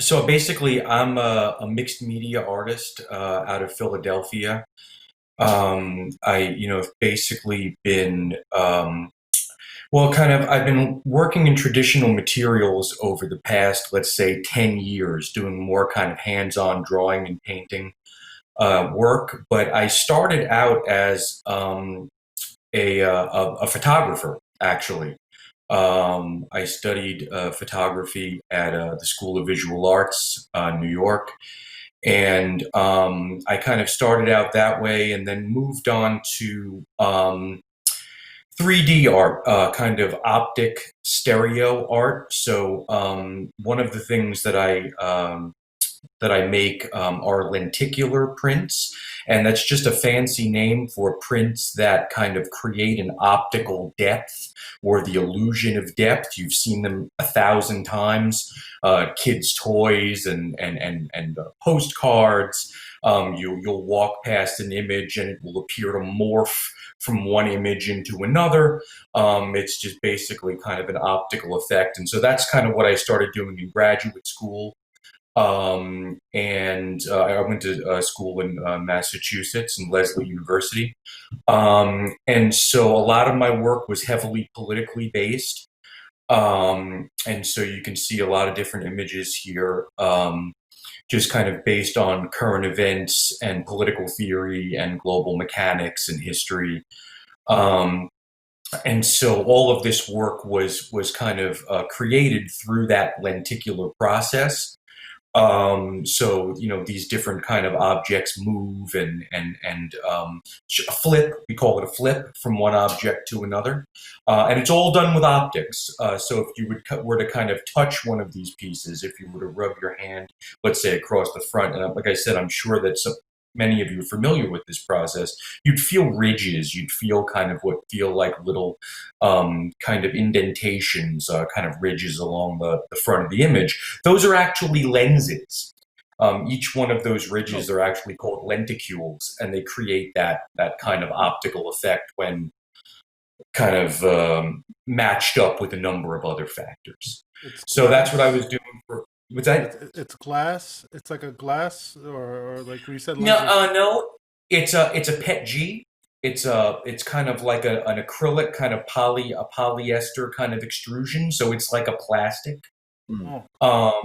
So basically, I'm a mixed media artist out of Philadelphia. I've basically been, I've been working in traditional materials over the past, let's say, 10 years, doing more kind of hands-on drawing and painting work. But I started out as a photographer, actually. I studied photography at the School of Visual Arts, New York, and I kind of started out that way, and then moved on to 3D art, kind of optic stereo art. So one of the things that I make are lenticular prints, and that's just a fancy name for prints that kind of create an optical depth or the illusion of depth. You've seen them a thousand times, kids' toys and postcards. You'll walk past an image and it will appear to morph from one image into another. It's just basically kind of an optical effect, and so that's kind of what I started doing in graduate school. And I went to school in Massachusetts and Lesley University. And so a lot of my work was heavily politically based. And so you can see a lot of different images here, just kind of based on current events and political theory and global mechanics and history. Um, and so all of this work was kind of created through that lenticular process. So these different kind of objects move and flip. We call it a flip from one object to another, and it's all done with optics. So if you were to kind of touch one of these pieces, if you were to rub your hand, let's say across the front, and like I said, I'm sure that many of you are familiar with this process, you'd feel ridges, you'd feel kind of what feel like little kind of indentations, kind of ridges along the front of the image. Those are actually lenses. Each one of those ridges are actually called lenticules, and they create that kind of optical effect when kind of matched up with a number of other factors. It's So that's what I was glass. doing for. What's that? It's glass. It's like a glass, or like we said, No, lenses. no. It's a PET G. It's kind of like an acrylic kind of a polyester kind of extrusion. So it's like a plastic. Mm, Oh,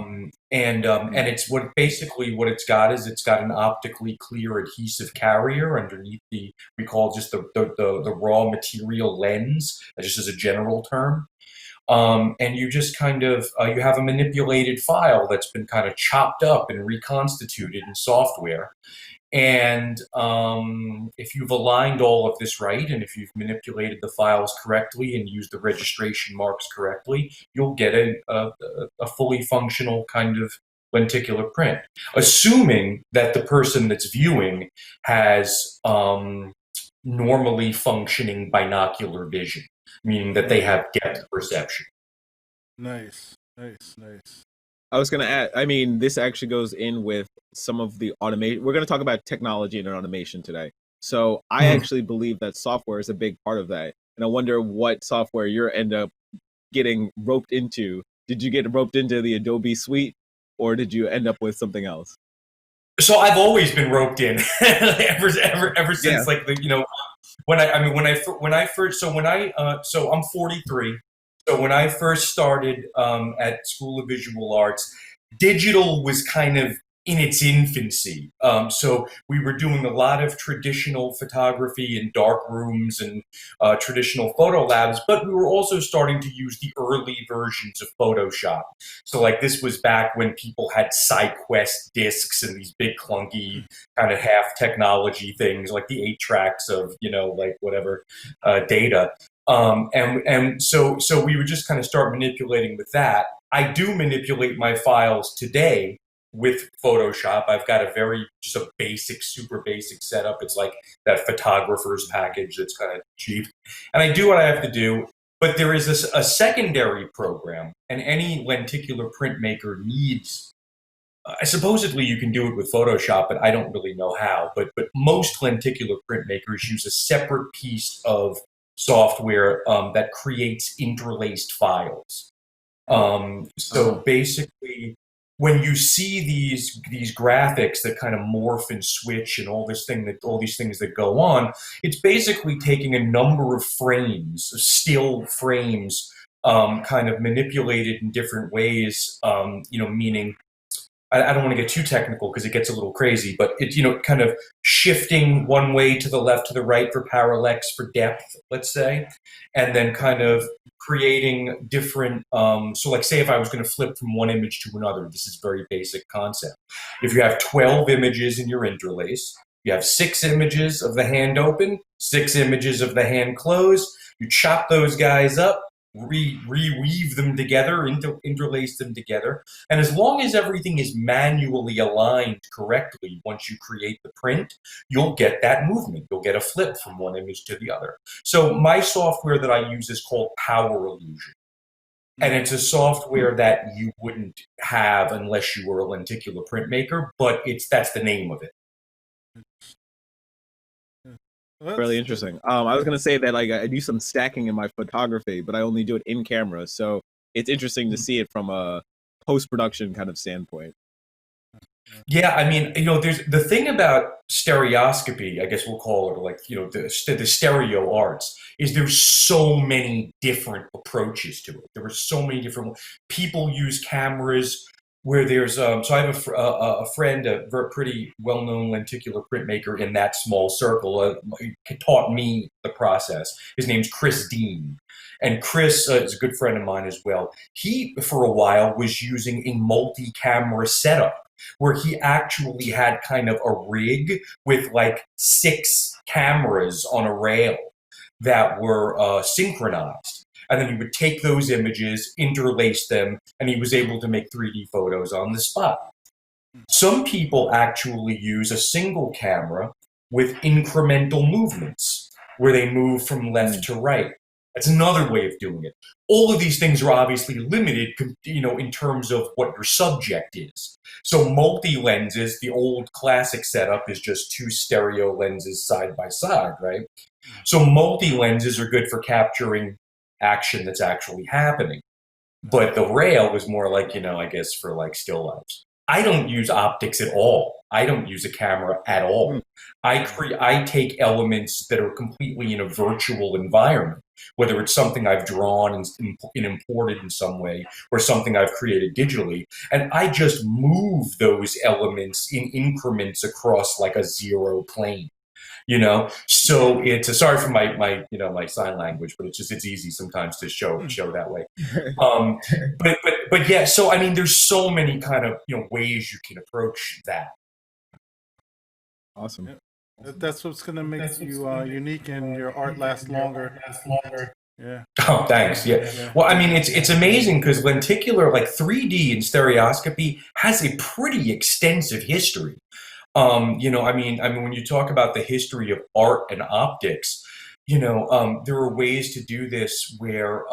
And it's what it's got is it's got an optically clear adhesive carrier underneath we call just the raw material lens, just as a general term. And you just kind of you have a manipulated file that's been kind of chopped up and reconstituted in software. And if you've aligned all of this right, and if you've manipulated the files correctly and used the registration marks correctly, you'll get a fully functional kind of lenticular print, assuming that the person that's viewing has normally functioning binocular vision, meaning that they have depth perception. nice, nice, nice. I was going to add, I mean, this actually goes in with some of the automation. We're going to talk about technology and automation today. So I Mhm. actually believe that software is a big part of that. And I wonder what software you end up getting roped into. Did you get roped into the Adobe suite, or did you end up with something else? So I've always been roped in ever Yeah. since like when I first so I'm 43. So when I first started at School of Visual Arts, digital was kind of in its infancy. So we were doing a lot of traditional photography in dark rooms and traditional photo labs, but we were also starting to use the early versions of Photoshop. So like this was back when people had SideQuest discs and these big clunky kind of half technology things, like the 8 tracks of like whatever data. And so we would just kind of start manipulating with that. I do manipulate my files today with Photoshop. I've got just a basic, super basic setup. It's like that photographer's package that's kind of cheap. And I do what I have to do. But there is a secondary program, and any lenticular printmaker needs. Supposedly, you can do it with Photoshop, but I don't really know how. But most lenticular printmakers use a separate piece of software that creates interlaced files. So Oh, basically, when you see these graphics that kind of morph and switch and all these things that go on, it's basically taking a number of frames, still frames, kind of manipulated in different ways. Meaning I don't want to get too technical because it gets a little crazy, but it's, kind of shifting one way to the left, to the right for parallax, for depth, let's say, and then kind of creating different, so like say if I was going to flip from one image to another, this is very basic concept. If you have 12 images in your interlace, you have 6 images of the hand open, 6 images of the hand closed, you chop those guys up, reweave them together, interlace them together. And as long as everything is manually aligned correctly, once you create the print, you'll get that movement. You'll get a flip from one image to the other. So my software that I use is called Power Illusion. And it's a software that you wouldn't have unless you were a lenticular printmaker, but that's the name of it. Really interesting. I was gonna say that like I do some stacking in my photography, but I only do it in camera, so it's interesting to see it from a post-production kind of standpoint. Yeah, I mean, there's the thing about stereoscopy, I guess we'll call it, like, the stereo arts, is there's so many different approaches to it. There are so many different people use cameras where there's so I have a friend, a pretty well-known lenticular printmaker in that small circle, taught me the process. His name's Chris Dean. And Chris is a good friend of mine as well. He, for a while, was using a multi-camera setup where he actually had kind of a rig with like 6 cameras on a rail that were synchronized. And then he would take those images, interlace them, and he was able to make 3D photos on the spot. Some people actually use a single camera with incremental movements, where they move from left to right. That's another way of doing it. All of these things are obviously limited, in terms of what your subject is. So multi-lenses, the old classic setup is just 2 stereo lenses side by side, right? So multi-lenses are good for capturing action that's actually happening. But the rail was more like, I guess for like still lifes. I don't use optics at all. I don't use a camera at all. I take elements that are completely in a virtual environment, whether it's something I've drawn and imported in some way or something I've created digitally, and I just move those elements in increments across like a 0 plane. So it's sorry for my sign language, but it's easy sometimes to show that way. But yeah, so I mean, there's so many kind of ways you can approach that. Awesome. That's what's going to make you unique and your art last longer. Yeah. Oh, thanks. Yeah. Well, I mean, it's amazing because lenticular, like 3D and stereoscopy, has a pretty extensive history. I mean, when you talk about the history of art and optics, there are ways to do this where,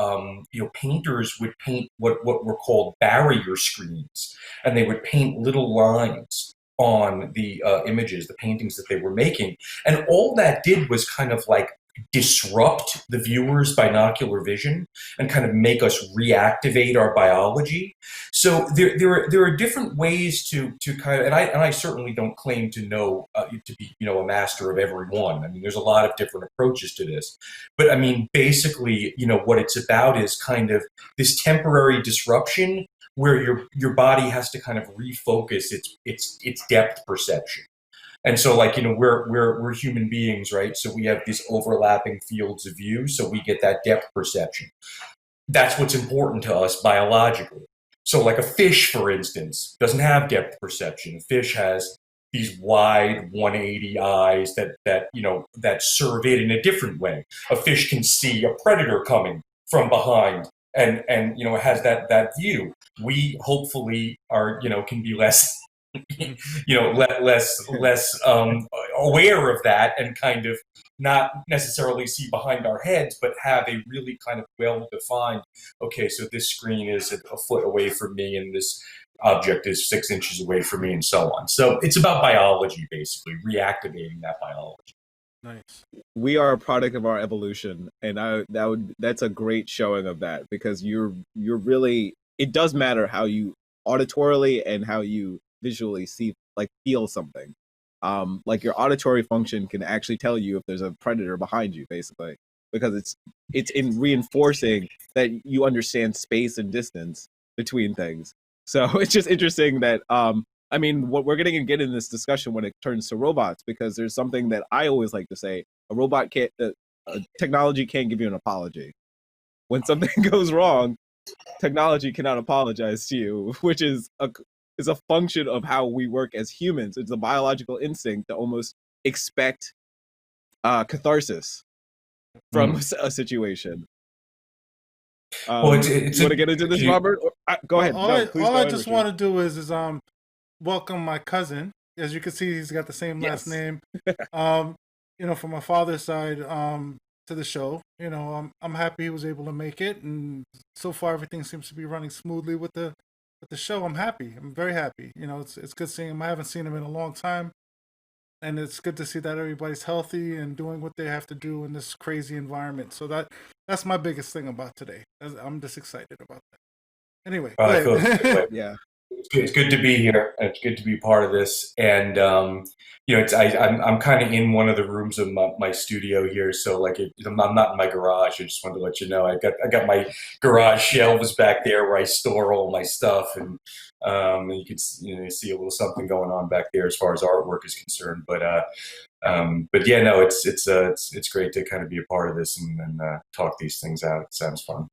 painters would paint what were called barrier screens, and they would paint little lines on the images, the paintings that they were making. And all that did was kind of like disrupt the viewer's binocular vision and kind of make us reactivate our biology. So there are different ways to kind of, and I certainly don't claim to know to be a master of every one. I mean, there's a lot of different approaches to this, but I mean, basically, what it's about is kind of this temporary disruption where your body has to kind of refocus its depth perception. And so, like, we're human beings, right? So we have these overlapping fields of view, so we get that depth perception. That's what's important to us biologically. So, like a fish, for instance, doesn't have depth perception. A fish has these wide 180 eyes that serve it in a different way. A fish can see a predator coming from behind and has that view. We hopefully can be less less aware of that and kind of not necessarily see behind our heads, but have a really kind of well-defined, okay, so this screen is a foot away from me and this object is 6 inches away from me and so on. So it's about biology, basically, reactivating that biology. Nice. We are a product of our evolution, and that's a great showing of that, because you're really, it does matter how you auditorily and how you visually see, like feel something. Like your auditory function can actually tell you if there's a predator behind you, basically, because it's in reinforcing that you understand space and distance between things. So it's just interesting that I mean, what we're going to get in this discussion when it turns to robots, because there's something that I always like to say: a robot can't, technology can't give you an apology. When something goes wrong, technology cannot apologize to you, which is a function of how we work as humans. It's a biological instinct to almost expect catharsis from a situation. Well, it's you want to get into this, Robert? Or, go ahead. All I just want to do is welcome my cousin. As you can see, he's got the same last name. You know, from my father's side, to the show. You know, I'm happy he was able to make it, and so far everything seems to be running smoothly with the show. I'm happy. I'm very happy. You know, it's good seeing him. I haven't seen him in a long time, and it's good to see that everybody's healthy and doing what they have to do in this crazy environment. So that's my biggest thing about today. I'm just excited about that. Anyway, yeah. It's good to be here. It's good to be part of this, and you know, I'm kind of in one of the rooms of my studio here, so like I'm not in my garage. I just wanted to let you know I got my garage shelves back there where I store all my stuff, and you can see a little something going on back there as far as artwork is concerned. But yeah, no, it's great to kind of be a part of this and talk these things out. It sounds fun.